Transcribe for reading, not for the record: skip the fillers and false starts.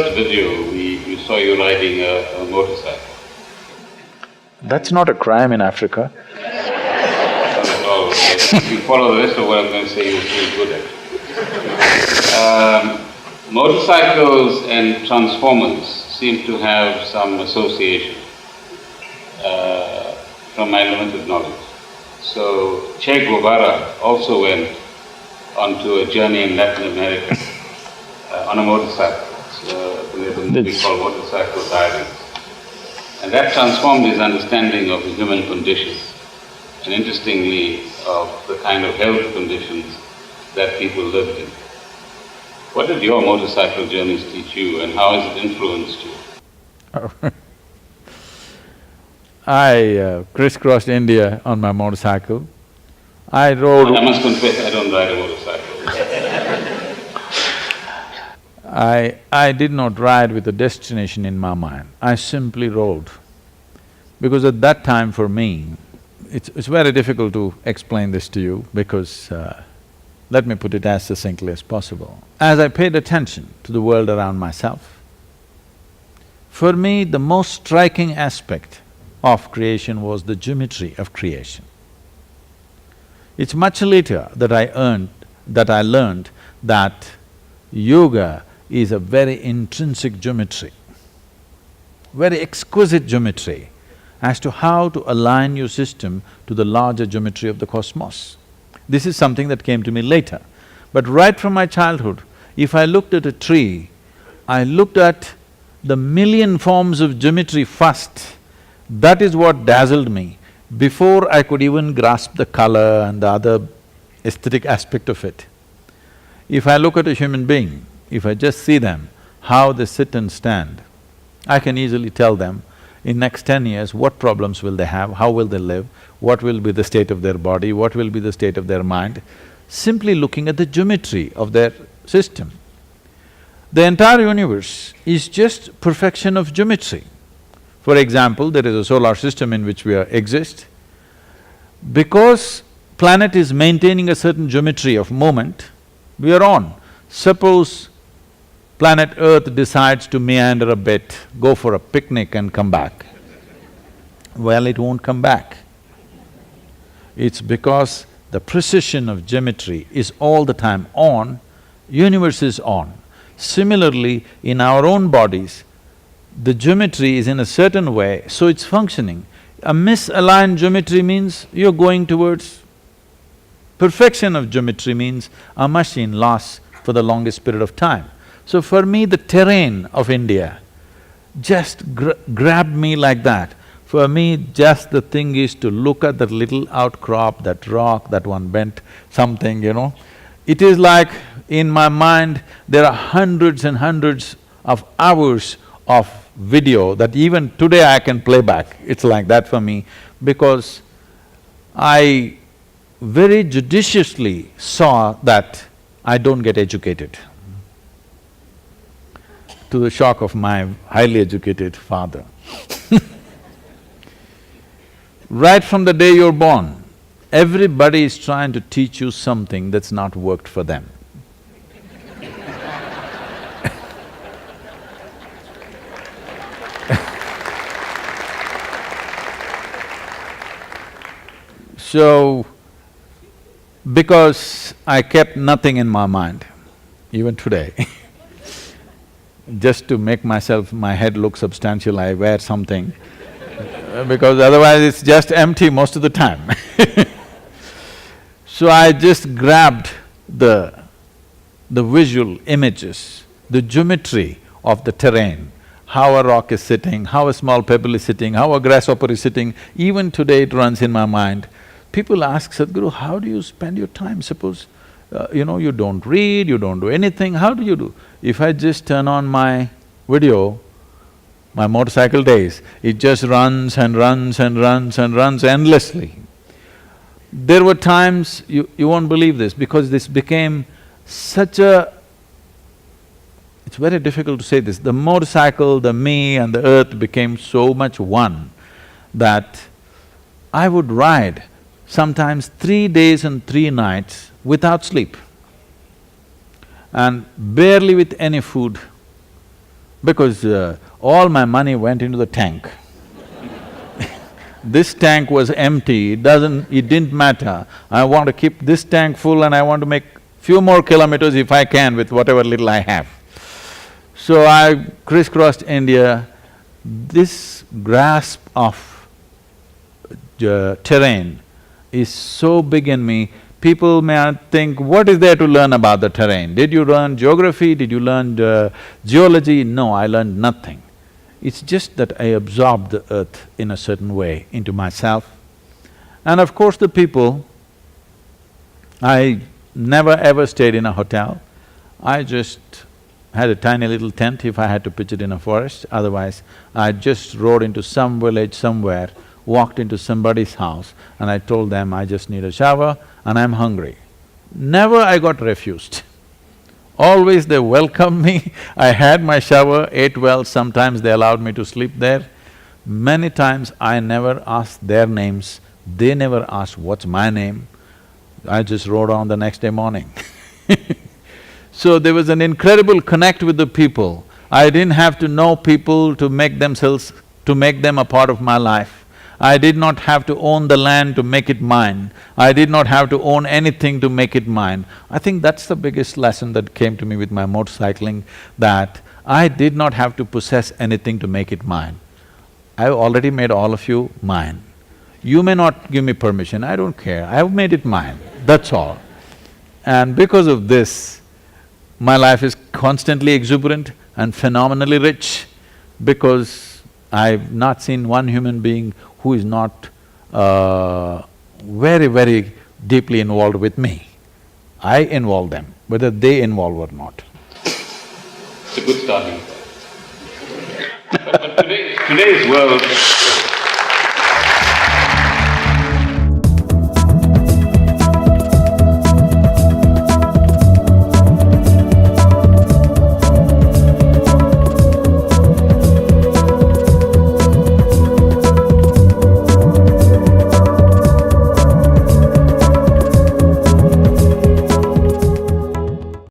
the video, we saw you riding a motorcycle. That's not a crime in Africa. Not at all. If you follow the rest of what I'm going to say, you'll feel good at it. Motorcycles and transformers seem to have some association from my limited knowledge. So Che Guevara also went onto a journey in Latin America on a motorcycle. There's a movie called Motorcycle Diaries. And that transformed his understanding of the human condition, and interestingly, of the kind of health conditions that people lived in. What did your motorcycle journeys teach you, and how has it influenced you? I crisscrossed India on my motorcycle. I rode… I must confess, I don't ride a motorcycle. I did not ride with a destination in my mind, I simply rode. Because at that time for me, it's very difficult to explain this to you because let me put it as succinctly as possible. As I paid attention to the world around myself, for me the most striking aspect of creation was the geometry of creation. It's much later that I learned that yoga is a very intrinsic geometry, very exquisite geometry as to how to align your system to the larger geometry of the cosmos. This is something that came to me later. But right from my childhood, if I looked at a tree, I looked at the million forms of geometry first. That is what dazzled me, before I could even grasp the color and the other aesthetic aspect of it. If I look at a human being, if I just see them, how they sit and stand, I can easily tell them in next 10 years what problems will they have, how will they live, what will be the state of their body, what will be the state of their mind, simply looking at the geometry of their system. The entire universe is just perfection of geometry. For example, there is a solar system in which we exist. Because planet is maintaining a certain geometry of movement, we are on. Suppose planet Earth decides to meander a bit, go for a picnic and come back. Well, it won't come back. It's because the precision of geometry is all the time on, universe is on. Similarly, in our own bodies, the geometry is in a certain way, so it's functioning. A misaligned geometry means you're going towards… perfection of geometry means a machine lasts for the longest period of time. So for me, the terrain of India just grabbed me like that. For me, just the thing is to look at that little outcrop, that rock, that one bent something, you know. It is like, in my mind, there are hundreds and hundreds of hours of video that even today I can play back. It's like that for me, because I very judiciously saw that I don't get educated, to the shock of my highly educated father. Right from the day you're born, everybody is trying to teach you something that's not worked for them. So, because I kept nothing in my mind, even today just to make my head look substantial, I wear something because otherwise it's just empty most of the time So I just grabbed the visual images, the geometry of the terrain, how a rock is sitting, how a small pebble is sitting, how a grasshopper is sitting. Even today it runs in my mind. People ask, Sadhguru, how do you spend your time? Suppose, you don't read, you don't do anything, how do you do? If I just turn on my video, my motorcycle days, it just runs and runs and runs and runs endlessly. There were times, you won't believe this, because this became such a… it's very difficult to say this, the motorcycle, the me and the earth became so much one that I would ride sometimes 3 days and 3 nights without sleep and barely with any food. because all my money went into the tank. This tank was empty, it didn't matter. I want to keep this tank full and I want to make few more kilometers if I can with whatever little I have. So I crisscrossed India. This grasp of terrain is so big in me. People may think, what is there to learn about the terrain? Did you learn geography? Did you learn geology? No, I learned nothing. It's just that I absorbed the earth in a certain way into myself. And of course the people, I never ever stayed in a hotel. I just had a tiny little tent if I had to pitch it in a forest. Otherwise, I just rode into some village somewhere, walked into somebody's house and I told them, I just need a shower and I'm hungry. Never I got refused. Always they welcomed me, I had my shower, ate well, sometimes they allowed me to sleep there. Many times I never asked their names, they never asked what's my name. I just rode on the next day morning. So there was an incredible connect with the people. I didn't have to know people to make them a part of my life. I did not have to own the land to make it mine. I did not have to own anything to make it mine. I think that's the biggest lesson that came to me with my motorcycling, that I did not have to possess anything to make it mine. I've already made all of you mine. You may not give me permission, I don't care, I've made it mine, that's all. And because of this, my life is constantly exuberant and phenomenally rich, because I've not seen one human being who is not very, very deeply involved with me. I involve them, whether they involve or not. It's a good starting point. But today's world